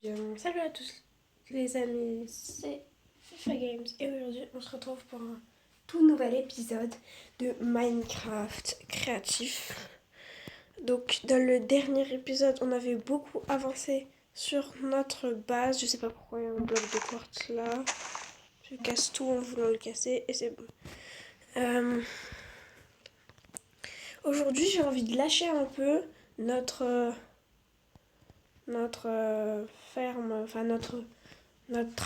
Salut à tous les amis, c'est FIFA Games et aujourd'hui on se retrouve pour un tout nouvel épisode de Minecraft créatif. Donc dans le dernier épisode on avait beaucoup avancé sur notre base, je sais pas pourquoi il y a un bloc de quartz là, je casse tout en voulant le casser et c'est bon. Aujourd'hui j'ai envie de lâcher un peu notre, notre ferme, enfin notre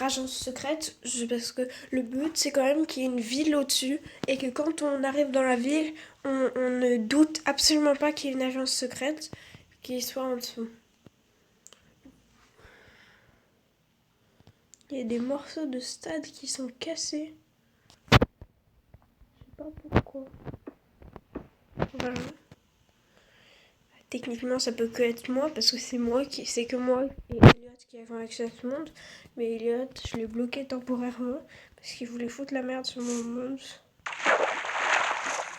agence secrète, parce que le but c'est quand même qu'il y ait une ville au-dessus et que quand on arrive dans la ville, on ne doute absolument pas qu'il y ait une agence secrète qui soit en dessous. Il y a des morceaux de stade qui sont cassés. Je sais pas pourquoi. Voilà. Techniquement, ça peut que être moi parce que c'est que moi et Elliot qui avons accès à ce monde. Mais Elliot, je l'ai bloqué temporairement parce qu'il voulait foutre la merde sur mon monde.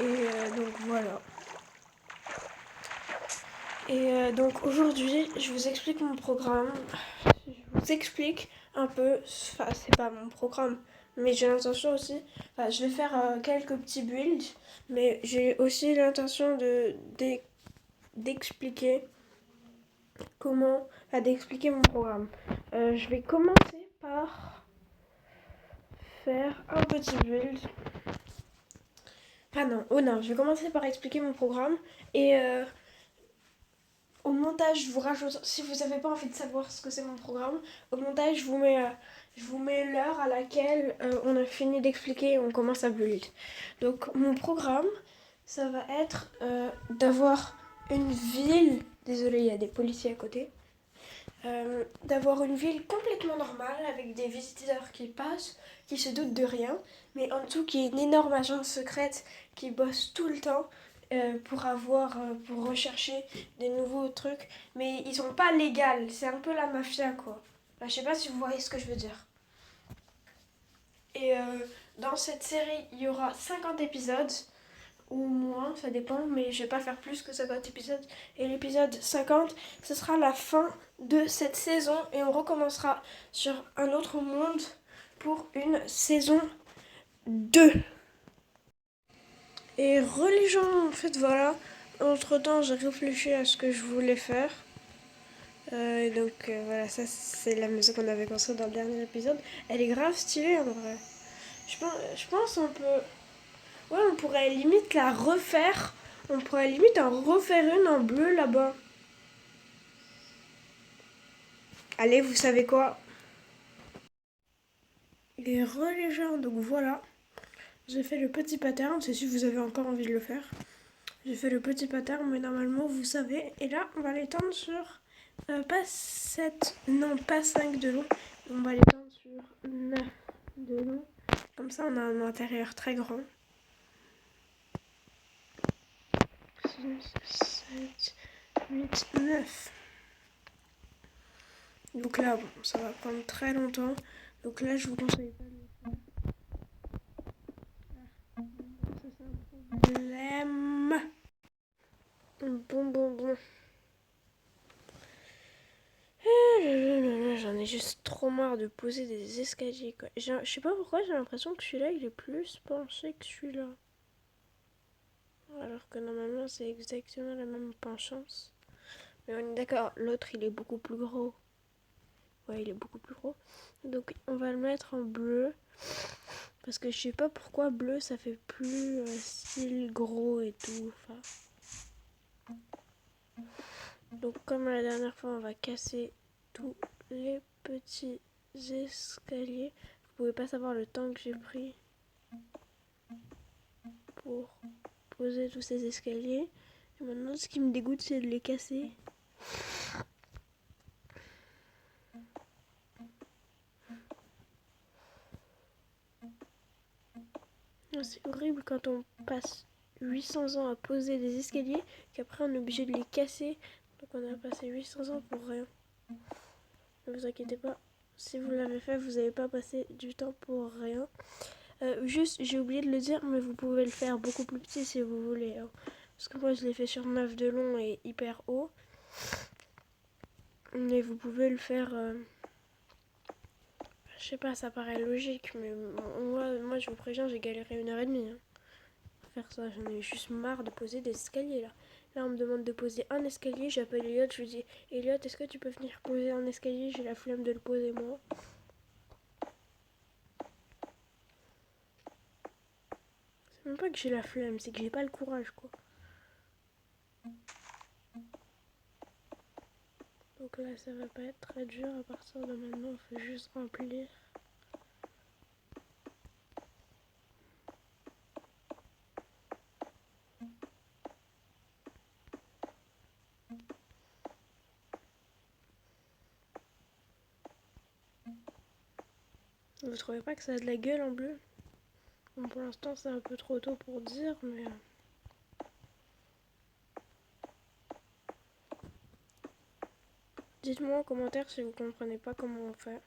Et donc voilà. Donc aujourd'hui, je vous explique mon programme. Je vous explique un peu. Enfin, c'est pas mon programme, mais j'ai l'intention aussi. Enfin, je vais faire quelques petits builds, mais j'ai aussi l'intention d'expliquer comment. Enfin, d'expliquer mon programme. Je vais commencer par faire un petit build. Ah non, oh non, je vais commencer par expliquer mon programme et au montage, je vous rajoute, si vous n'avez pas envie de savoir ce que c'est mon programme, au montage, je vous mets l'heure à laquelle on a fini d'expliquer et on commence à build. Donc, mon programme, ça va être d'avoir une ville. Désolée, il y a des policiers à côté. D'avoir une ville complètement normale avec des visiteurs qui passent, qui se doutent de rien, mais en dessous qui est une énorme agence secrète qui bosse tout le temps pour rechercher des nouveaux trucs, mais ils sont pas légaux, c'est un peu la mafia quoi. Enfin, je sais pas si vous voyez ce que je veux dire. Et dans cette série, il y aura 50 épisodes, ou moins, ça dépend, mais je vais pas faire plus que 50 épisodes. Et l'épisode 50, ce sera la fin de cette saison et on recommencera sur un autre monde pour une saison 2. Et religion, en fait, voilà. Entre temps, j'ai réfléchi à ce que je voulais faire. Et donc, voilà, ça, c'est la maison qu'on avait construite dans le dernier épisode. Elle est grave stylée en vrai. Je pense on peut. Ouais, on pourrait limite la refaire. On pourrait limite en refaire une en bleu là-bas. Allez, vous savez quoi? Les religions, donc voilà. J'ai fait le petit pattern, c'est si vous avez encore envie de le faire. J'ai fait le petit pattern, mais normalement vous savez. Et là, on va l'étendre sur pas 7, non pas 5 de long. On va l'étendre sur 9 de long. Comme ça, on a un intérieur très grand. 6, 7, 8, 9. Donc là, bon, ça va prendre très longtemps. Donc là, je vous conseille pas de le faire. Ça, c'est un problème. Bon. J'en ai juste trop marre de poser des escaliers, quoi. Je sais pas pourquoi, j'ai l'impression que celui-là, il est plus penché que celui-là. Alors que normalement, c'est exactement la même penchance. Mais on est d'accord, l'autre, il est beaucoup plus gros. Ouais, il est beaucoup plus gros. Donc, on va le mettre en bleu. Parce que je sais pas pourquoi bleu, ça fait plus style gros et tout. Enfin. Donc, comme la dernière fois, on va casser tous les petits escaliers. Vous pouvez pas savoir le temps que j'ai pris pour poser tous ces escaliers. Et maintenant, ce qui me dégoûte, c'est de les casser. C'est horrible quand on passe 800 ans à poser des escaliers, qu'après on est obligé de les casser. Donc on a passé 800 ans pour rien. Ne vous inquiétez pas, si vous l'avez fait, vous n'avez pas passé du temps pour rien. Juste, j'ai oublié de le dire, mais vous pouvez le faire beaucoup plus petit si vous voulez. Hein. Parce que moi, je l'ai fait sur 9 de long et hyper haut. Mais vous pouvez le faire... je sais pas, ça paraît logique, mais moi je vous préviens, j'ai galéré 1 heure et demie à faire ça. J'en ai juste marre de poser des escaliers là. Là, on me demande de poser un escalier, j'appelle Elliot, je lui dis Elliot, est-ce que tu peux venir poser un escalier? J'ai la flemme de le poser moi. C'est même pas que j'ai la flemme, c'est que j'ai pas le courage quoi. Donc là, ça va pas être très dur à partir de maintenant, il faut juste remplir. Vous trouvez pas que ça a de la gueule en bleu? Bon, pour l'instant, c'est un peu trop tôt pour dire, mais... dites-moi en commentaire si vous comprenez pas comment on fait.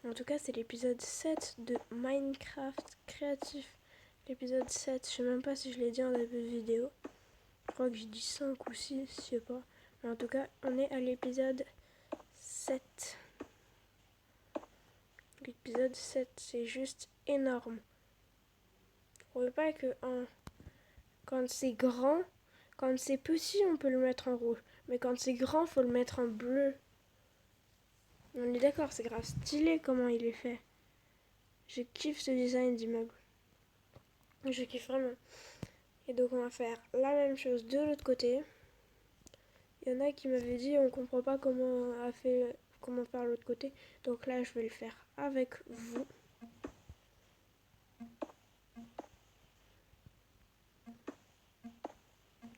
En tout cas, c'est l'épisode 7 de Minecraft créatif. L'épisode 7, je sais même pas si je l'ai dit en début de vidéo. Je crois que j'ai dit 5 ou 6, je sais pas. Mais en tout cas, on est à l'épisode 7. L'épisode 7, c'est juste énorme. Vous trouvez pas que quand c'est grand, quand c'est petit, on peut le mettre en rouge. Mais quand c'est grand, faut le mettre en bleu. On est d'accord, c'est grave stylé comment il est fait. Je kiffe ce design d'immeuble. Je kiffe vraiment. Et donc on va faire la même chose de l'autre côté. Il y en a qui m'avaient dit on comprend pas comment faire l'autre côté. Donc là je vais le faire avec vous.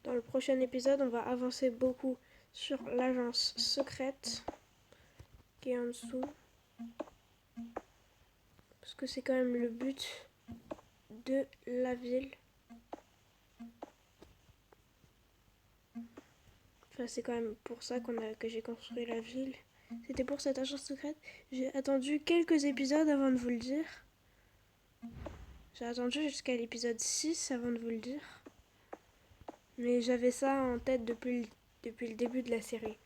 Dans le prochain épisode, on va avancer beaucoup sur l'agence secrète qui est en dessous. Parce que c'est quand même le but de la ville. Enfin, c'est quand même pour ça que j'ai construit la ville. C'était pour cette agence secrète. J'ai attendu quelques épisodes avant de vous le dire. J'ai attendu jusqu'à l'épisode 6 avant de vous le dire. Mais j'avais ça en tête depuis le début de la série.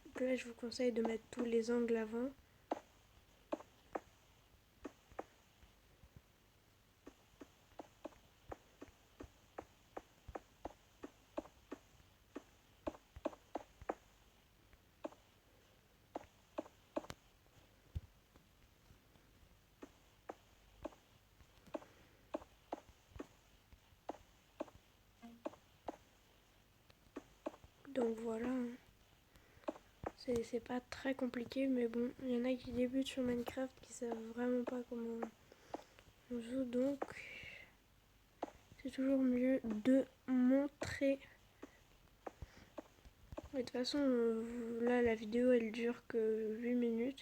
Donc là, je vous conseille de mettre tous les angles avant. Donc voilà. C'est pas très compliqué, mais bon, il y en a qui débutent sur Minecraft qui savent vraiment pas comment on joue, donc c'est toujours mieux de montrer. De toute façon, là la vidéo elle dure que 8 minutes.